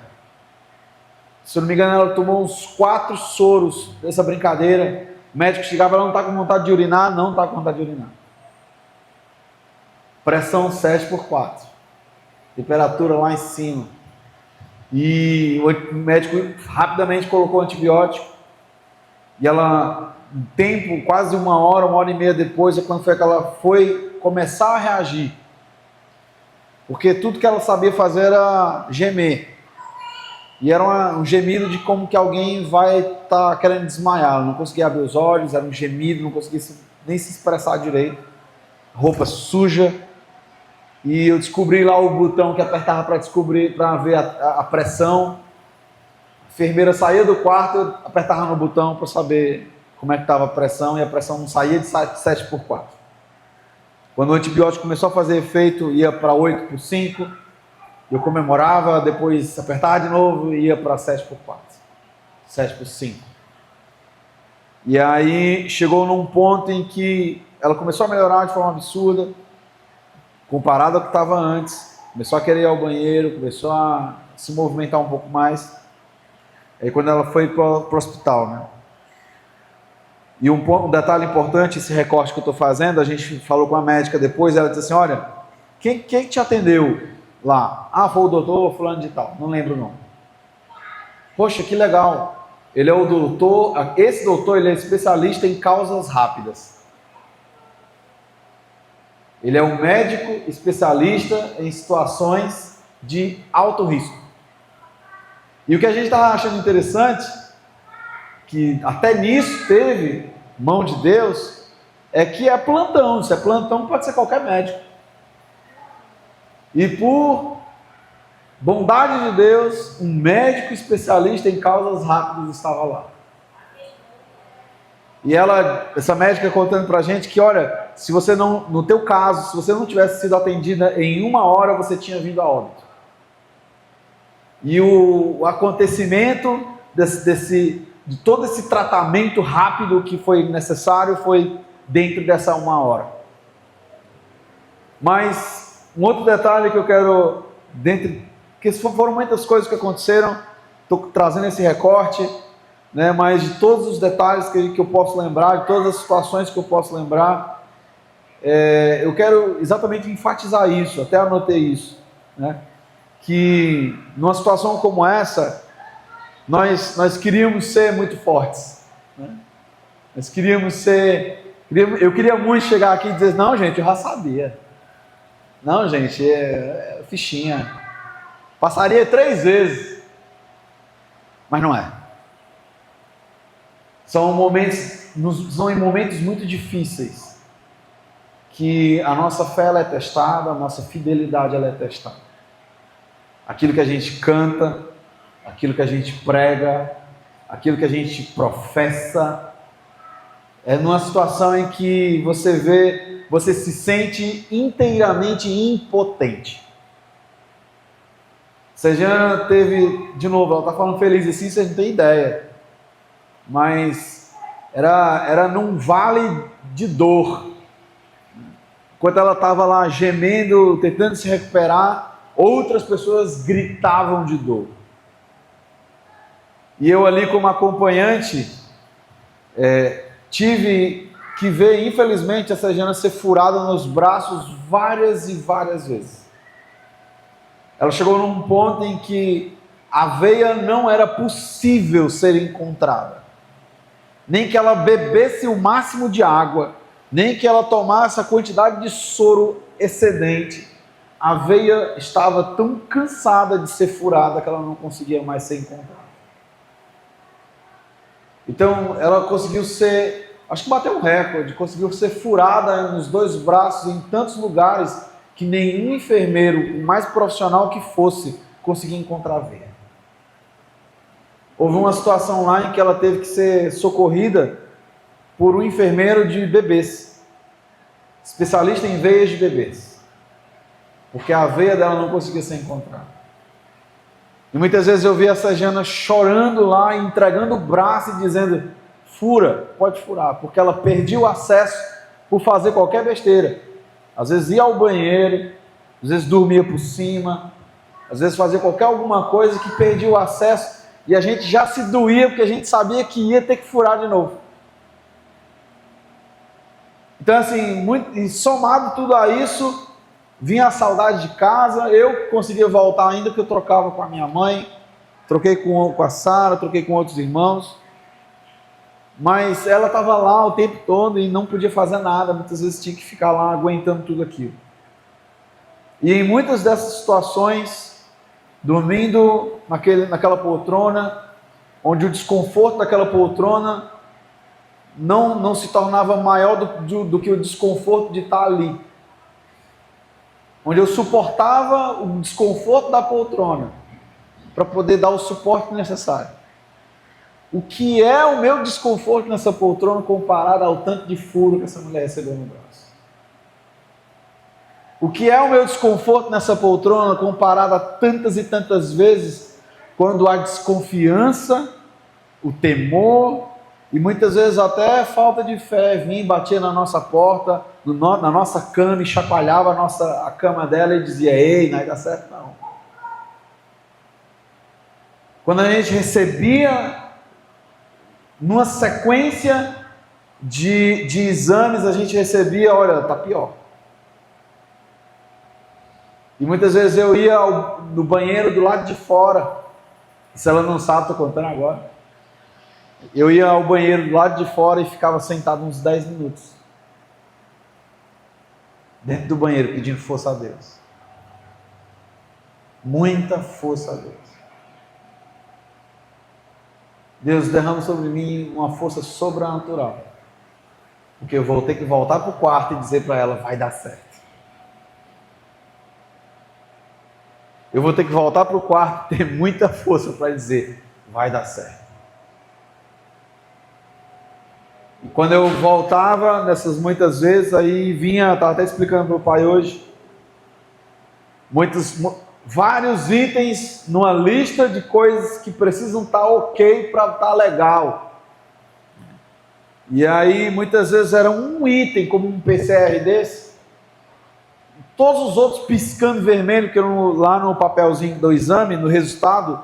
Se eu não me engano, ela tomou uns 4 soros dessa brincadeira. O médico chegava: ela não está com vontade de urinar? Não está com vontade de urinar. Pressão 7/4. Temperatura lá em cima. E o médico rapidamente colocou o antibiótico. E ela, um tempo, quase uma hora e meia depois, é quando foi que ela foi começar a reagir. Porque tudo que ela sabia fazer era gemer. E era um gemido de como que alguém vai estar querendo desmaiar. Ela não conseguia abrir os olhos, era um gemido, não conseguia nem se expressar direito. Roupa suja. E eu descobri lá o botão que apertava para ver a pressão. A enfermeira saía do quarto, eu apertava no botão para saber como é que estava a pressão, e a pressão não saía de 7/4. Quando o antibiótico começou a fazer efeito, ia para 8/5. Eu comemorava, depois apertava de novo e ia para 7/4, 7/5. E aí chegou num ponto em que ela começou a melhorar de forma absurda, comparado ao que estava antes. Começou a querer ir ao banheiro, começou a se movimentar um pouco mais. Aí quando ela foi para o hospital, né? E um detalhe importante, esse recorte que eu estou fazendo, a gente falou com a médica depois, ela disse assim, olha, quem te atendeu lá? Ah, foi o doutor fulano de tal, não lembro o nome. Poxa, que legal. Ele é o doutor, esse doutor, ele é especialista em causas rápidas. Ele é um médico especialista em situações de alto risco. E o que a gente estava achando interessante, que até nisso teve mão de Deus, é que é plantão. Se é plantão, pode ser qualquer médico. E por bondade de Deus, um médico especialista em causas rápidas estava lá. E essa médica contando pra gente que, olha, se você não, no teu caso, se você não tivesse sido atendida em 1 hora, você tinha vindo a óbito. E o acontecimento de todo esse tratamento rápido que foi necessário foi dentro dessa 1 hora. Mas um outro detalhe que eu quero, porque foram muitas coisas que aconteceram, estou trazendo esse recorte, né, mas de todos os detalhes que eu posso lembrar, de todas as situações que eu posso lembrar, eu quero exatamente enfatizar isso, até anotei isso, né, que numa situação como essa, nós queríamos ser muito fortes, né? Nós eu queria muito chegar aqui e dizer, não gente, eu já sabia, não gente, fichinha, passaria 3 vezes, mas não é. São em momentos muito difíceis que a nossa fé ela é testada, a nossa fidelidade ela é testada. Aquilo que a gente canta, aquilo que a gente prega, aquilo que a gente professa, é numa situação em que você se sente inteiramente impotente. Sejana teve, de novo, ela está falando feliz assim, vocês não têm ideia, mas era num vale de dor. Enquanto ela estava lá gemendo, tentando se recuperar, outras pessoas gritavam de dor. E eu ali como acompanhante, tive que ver, infelizmente, a Sejana ser furada nos braços várias e várias vezes. Ela chegou num ponto em que a veia não era possível ser encontrada. Nem que ela bebesse o máximo de água, nem que ela tomasse a quantidade de soro excedente, a veia estava tão cansada de ser furada que ela não conseguia mais ser encontrada. Então ela conseguiu acho que bateu um recorde, conseguiu ser furada nos 2 braços em tantos lugares que nenhum enfermeiro, o mais profissional que fosse, conseguia encontrar a veia. Houve uma situação lá em que ela teve que ser socorrida por um enfermeiro de bebês, especialista em veias de bebês, porque a veia dela não conseguia ser encontrada. E muitas vezes eu vi essa Jana chorando lá, entregando o braço e dizendo, fura, pode furar, porque ela perdia o acesso por fazer qualquer besteira. Às vezes ia ao banheiro, às vezes dormia por cima, às vezes fazia alguma coisa que perdia o acesso e a gente já se doía porque a gente sabia que ia ter que furar de novo. Então assim, e somado tudo a isso, vinha a saudade de casa, eu conseguia voltar ainda que eu trocava com a minha mãe, troquei com a Sara, troquei com outros irmãos. mas ela estava lá o tempo todo e não podia fazer nada, muitas vezes tinha que ficar lá aguentando tudo aquilo. E em muitas dessas situações, dormindo naquela poltrona, onde o desconforto daquela poltrona não se tornava maior do que o desconforto de estar ali. Onde eu suportava o desconforto da poltrona para poder dar o suporte necessário. O que é o meu desconforto nessa poltrona comparado ao tanto de furo que essa mulher recebeu no braço? O que é o meu desconforto nessa poltrona comparado a tantas e tantas vezes quando há desconfiança, o temor e muitas vezes até falta de fé vinha e batia na nossa porta, na nossa cama e chacoalhava a cama dela e dizia: ei, não vai dar certo não. Quando a gente recebia numa sequência de exames, a gente recebia: olha, está pior. E muitas vezes eu ia no banheiro do lado de fora. Se ela não sabe, estou contando agora. Eu ia ao banheiro do lado de fora e ficava sentado uns 10 minutos. Dentro do banheiro, pedindo força a Deus. Muita força a Deus. Deus, derrama sobre mim uma força sobrenatural. Porque eu vou ter que voltar para o quarto e dizer para ela: vai dar certo. Eu vou ter que voltar para o quarto e ter muita força para dizer: vai dar certo. E quando eu voltava, nessas muitas vezes, aí vinha, estava até explicando para o pai hoje, vários itens numa lista de coisas que precisam estar ok para estar legal. E aí muitas vezes era um item, como um PCR desse, todos os outros piscando vermelho, que lá no papelzinho do exame, no resultado,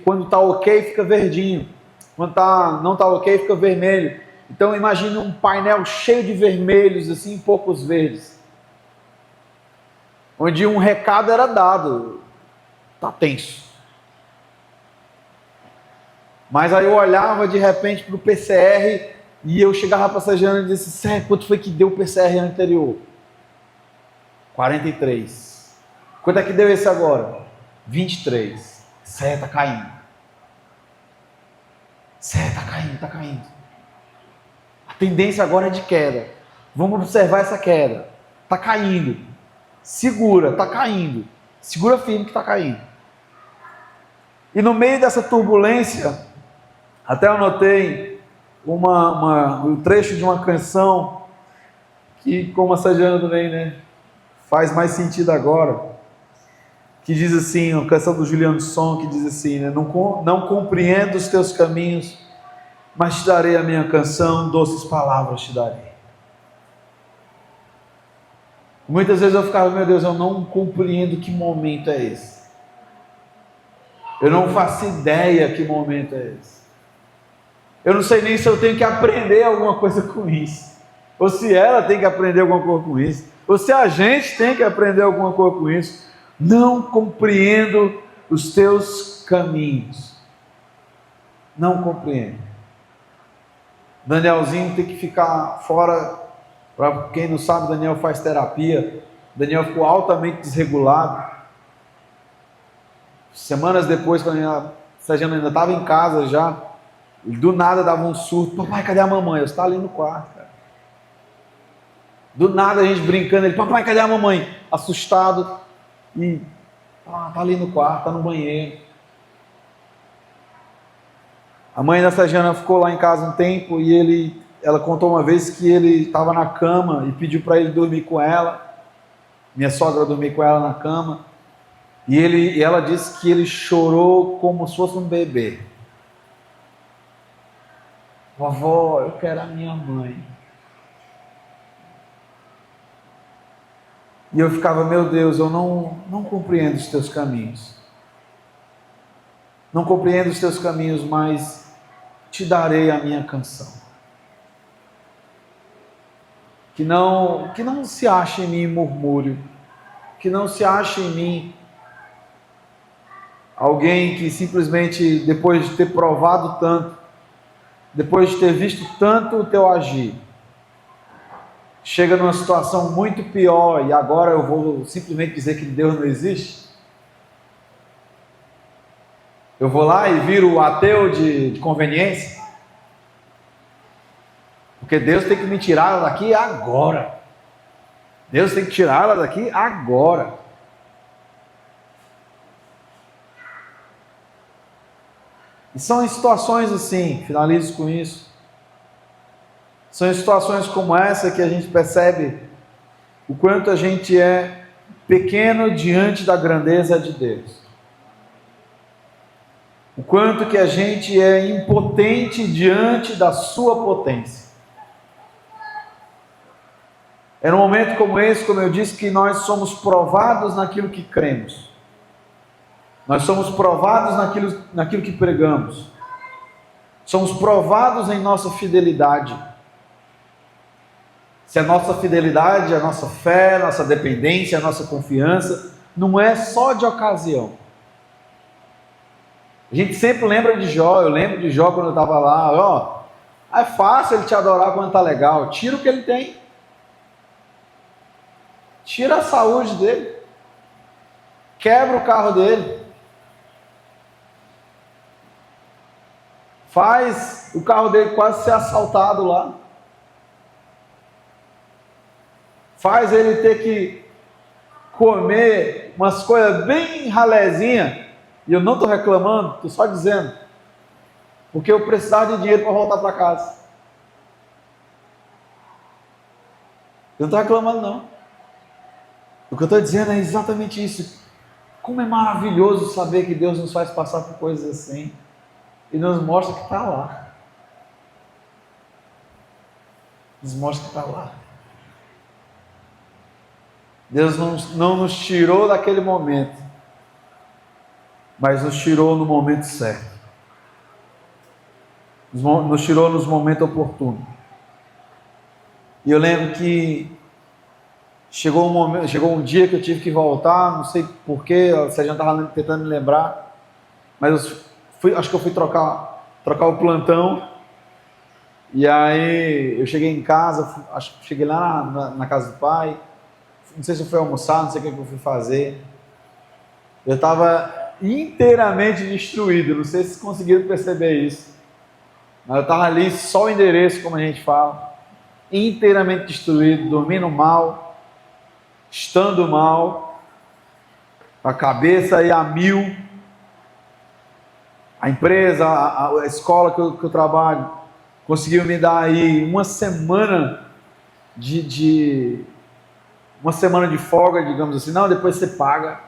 quando está ok fica verdinho, quando não está ok fica vermelho. Então imagine um painel cheio de vermelhos assim, e poucos verdes, onde um recado era dado: está tenso. Mas aí eu olhava de repente para o PCR e eu chegava para essa Jana e disse: Sé, quanto foi que deu o PCR anterior? 43. Quanto é que deu esse agora? 23. Sé, está caindo. Sé, está caindo, está caindo. A tendência agora é de queda. Vamos observar essa queda. Está caindo. Segura, está caindo. Segura firme que está caindo. E no meio dessa turbulência, até anotei um trecho de uma canção que, como a Sajana também, né, faz mais sentido agora, que diz assim, uma canção do Juliano Som, que diz assim, né, não compreendo os teus caminhos, mas te darei a minha canção, doces palavras te darei. Muitas vezes eu ficava: meu Deus, eu não compreendo que momento é esse. Eu não faço ideia que momento é esse. Eu não sei nem se eu tenho que aprender alguma coisa com isso, ou se ela tem que aprender alguma coisa com isso, ou se a gente tem que aprender alguma coisa com isso. Não compreendo os teus caminhos. Não compreendo. Danielzinho tem que ficar fora. Para quem não sabe, Daniel faz terapia. Daniel ficou altamente desregulado. Semanas depois, quando a Sajana ainda estava em casa já, do nada dava um surto: papai, cadê a mamãe? Eu estava ali no quarto, cara. Do nada a gente brincando, ele: papai, cadê a mamãe? Assustado. E tá ali no quarto, tá no banheiro. A mãe da Sajana ficou lá em casa um tempo e ela contou uma vez que ele estava na cama e pediu para ele dormir com ela. Minha sogra dormir com ela na cama. E ela disse que ele chorou como se fosse um bebê. Vovó, eu quero a minha mãe. E eu ficava: meu Deus, eu não compreendo os teus caminhos. Não compreendo os teus caminhos, mas te darei a minha canção. Que não se ache em mim murmúrio. Que não se ache em mim alguém que simplesmente, depois de ter provado tanto, depois de ter visto tanto o teu agir, chega numa situação muito pior e agora eu vou simplesmente dizer que Deus não existe? Eu vou lá e viro o ateu de conveniência? Porque Deus tem que me tirar ela daqui agora. Deus tem que tirar ela daqui agora. E são em situações assim, finalizo com isso. São em situações como essa que a gente percebe o quanto a gente é pequeno diante da grandeza de Deus. O quanto que a gente é impotente diante da sua potência. É num momento como esse, como eu disse, que nós somos provados naquilo que cremos. Nós somos provados naquilo que pregamos. Somos provados em nossa fidelidade. Se a nossa fidelidade, a nossa fé, a nossa dependência, a nossa confiança, não é só de ocasião. A gente sempre lembra de Jó. Eu lembro de Jó quando eu estava lá. Ó, é fácil ele te adorar quando está legal. Tira o que ele tem. Tira a saúde dele. Quebra o carro dele. Faz o carro dele quase ser assaltado lá. Faz ele ter que comer umas coisas bem ralézinhas. E eu não estou reclamando, estou só dizendo. Porque eu precisava de dinheiro para voltar para casa. Eu não estou reclamando não. O que eu estou dizendo é exatamente isso. Como é maravilhoso saber que Deus nos faz passar por coisas assim. E nos mostra que está lá. Nos mostra que está lá. Deus não nos tirou daquele momento, mas nos tirou no momento certo. Nos tirou nos momentos oportunos. E eu lembro que chegou um dia que eu tive que voltar, não sei porquê, a Sérgio estava tentando me lembrar, mas acho que eu fui trocar o plantão. E aí eu cheguei em casa, acho que cheguei lá na casa do pai. Não sei se eu fui almoçar, não sei o que eu fui fazer. Eu estava inteiramente destruído, não sei se vocês conseguiram perceber isso. Mas eu estava ali, só o endereço, como a gente fala. Inteiramente destruído, dormindo mal, estando mal, a cabeça aí a mil. A empresa, a escola que eu trabalho, conseguiu me dar aí uma semana uma semana de folga, digamos assim. Não, depois você paga.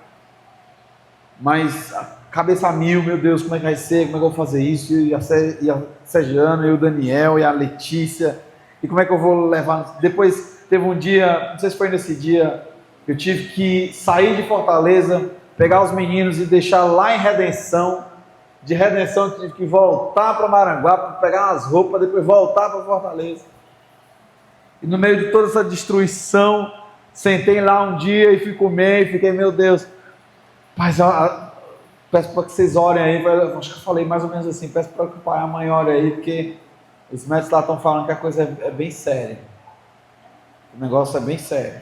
Mas a cabeça a mil, meu Deus, como é que vai ser? Como é que eu vou fazer isso? E a Sergiana, e o Daniel, e a Letícia. E como é que eu vou levar? Depois teve um dia, não sei se foi nesse dia, eu tive que sair de Fortaleza, pegar os meninos e deixar lá em Redenção. De Redenção eu tive que voltar para Maranguá, para pegar umas roupas, depois voltar para Fortaleza. E no meio de toda essa destruição, sentei lá um dia e fui comer e fiquei, meu Deus, Paz, peço para que vocês orem aí. Acho que eu falei mais ou menos assim, peço para que o pai e a mãe orem aí, porque os médicos lá estão falando que a coisa é bem séria. O negócio é bem sério.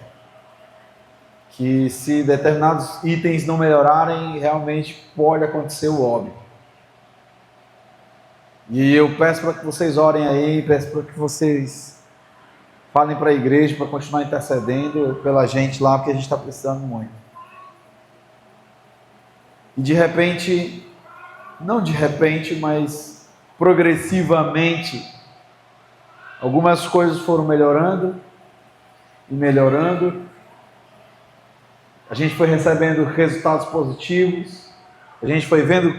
Que se determinados itens não melhorarem, realmente pode acontecer o óbito. E eu peço para que vocês orem aí, peço para que vocês falem para a igreja, para continuar intercedendo pela gente lá, porque a gente está precisando muito. E de repente, não de repente, mas progressivamente, algumas coisas foram melhorando e melhorando. A gente foi recebendo resultados positivos, a gente foi vendo,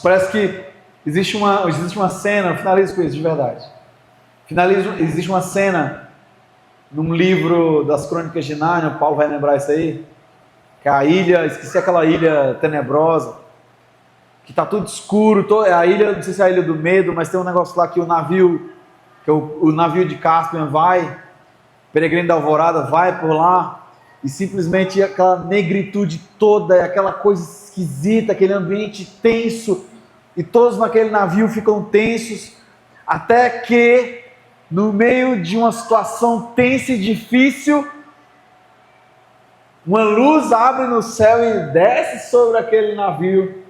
parece que existe uma cena, eu finalizo com isso de verdade, existe uma cena num livro das Crônicas de Nárnia, o Paulo vai lembrar isso aí, que a ilha, esqueci aquela ilha tenebrosa, que está tudo escuro, a ilha, não sei se é a ilha do medo, mas tem um negócio lá que o navio, que é o navio de Caspian vai, Peregrino da Alvorada vai por lá, e simplesmente aquela negritude toda, aquela coisa esquisita, aquele ambiente tenso, e todos naquele navio ficam tensos, até que, no meio de uma situação tensa e difícil, uma luz abre no céu e desce sobre aquele navio,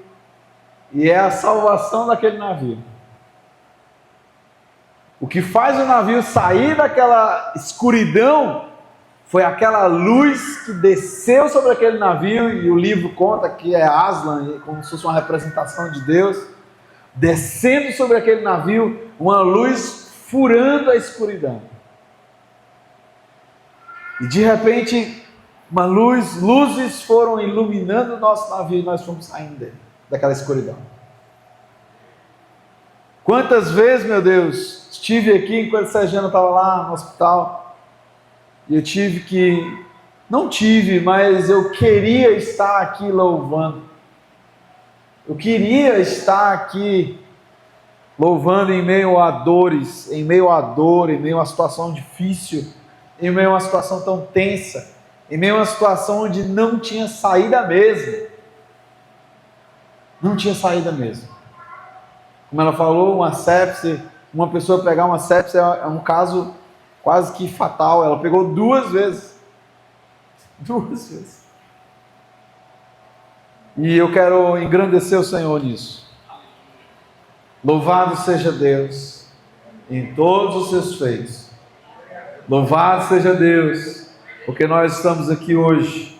e é a salvação daquele navio. O que faz o navio sair daquela escuridão foi aquela luz que desceu sobre aquele navio, e o livro conta que é Aslan, como se fosse uma representação de Deus, descendo sobre aquele navio, uma luz furando a escuridão. E de repente, luzes foram iluminando o nosso navio e nós fomos saindo dele, daquela escuridão. Quantas vezes, meu Deus, estive aqui enquanto a Sergiana estava lá no hospital, e eu mas eu queria estar aqui louvando. Eu queria estar aqui louvando em meio a dores, em meio a dor, em meio a uma situação difícil, em meio a uma situação tão tensa, em meio a uma situação onde não tinha saída mesmo. Não tinha saída mesmo. Como ela falou, uma sepse, uma pessoa pegar uma sepse é um caso quase que fatal. Ela pegou 2 vezes. 2 vezes. E eu quero engrandecer o Senhor nisso. Louvado seja Deus em todos os seus feitos. Louvado seja Deus, porque nós estamos aqui hoje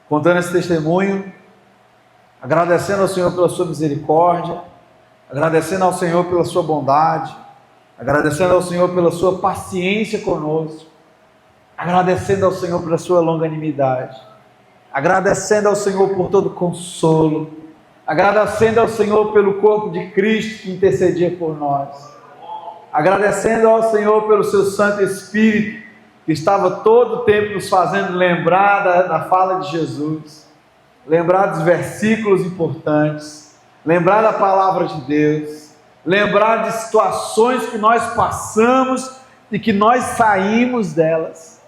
contando esse testemunho, agradecendo ao Senhor pela sua misericórdia, agradecendo ao Senhor pela sua bondade, agradecendo ao Senhor pela sua paciência conosco, agradecendo ao Senhor pela sua longanimidade, agradecendo ao Senhor por todo consolo, agradecendo ao Senhor pelo corpo de Cristo que intercedia por nós, agradecendo ao Senhor pelo seu Santo Espírito que estava todo o tempo nos fazendo lembrar da fala de Jesus, lembrar dos versículos importantes, lembrar da palavra de Deus, lembrar de situações que nós passamos e que nós saímos delas,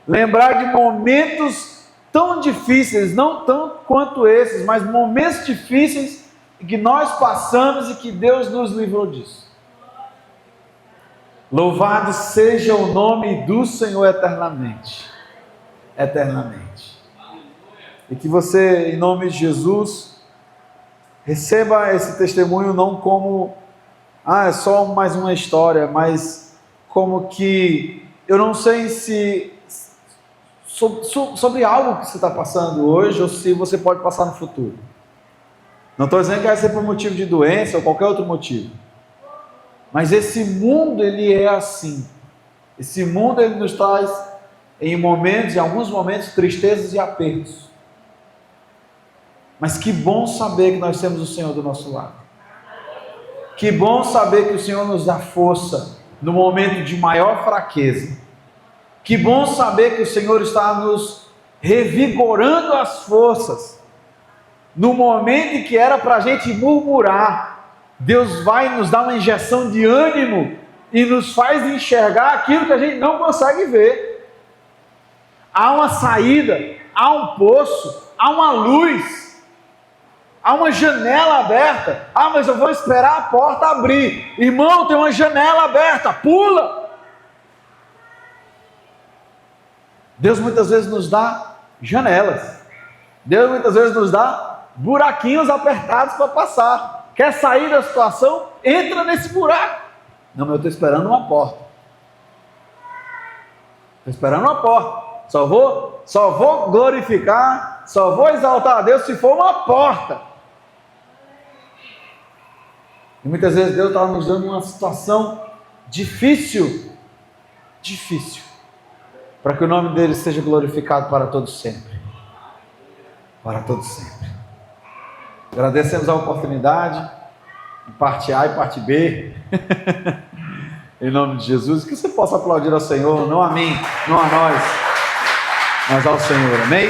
lembrar de momentos tão difíceis, não tanto quanto esses, mas momentos difíceis que nós passamos e que Deus nos livrou disso. Louvado seja o nome do Senhor eternamente, eternamente. E que você, em nome de Jesus, receba esse testemunho não como, é só mais uma história, mas como que, eu não sei se sobre algo que você está passando hoje, ou se você pode passar no futuro. Não estou dizendo que vai ser por motivo de doença ou qualquer outro motivo. Mas esse mundo, ele é assim. Esse mundo, ele nos traz, em alguns momentos, tristezas e apertos. Mas que bom saber que nós temos o Senhor do nosso lado. Que bom saber que o Senhor nos dá força no momento de maior fraqueza. Que bom saber que o Senhor está nos revigorando as forças. No momento em que era para a gente murmurar, Deus vai nos dar uma injeção de ânimo e nos faz enxergar aquilo que a gente não consegue ver. Há uma saída, há um poço, há uma luz, há uma janela aberta. Mas eu vou esperar a porta abrir. Irmão, tem uma janela aberta, pula! Deus muitas vezes nos dá janelas. Deus muitas vezes nos dá buraquinhos apertados para passar. Quer sair da situação? Entra nesse buraco. Não, mas eu estou esperando uma porta. Estou esperando uma porta. Só vou glorificar, só vou exaltar a Deus se for uma porta. E muitas vezes Deus está nos dando uma situação difícil, para que o nome dele seja glorificado para todos sempre. Para todos sempre. Agradecemos a oportunidade, em parte A e parte B, em nome de Jesus, que você possa aplaudir ao Senhor, não a mim, não a nós, mas ao Senhor, amém?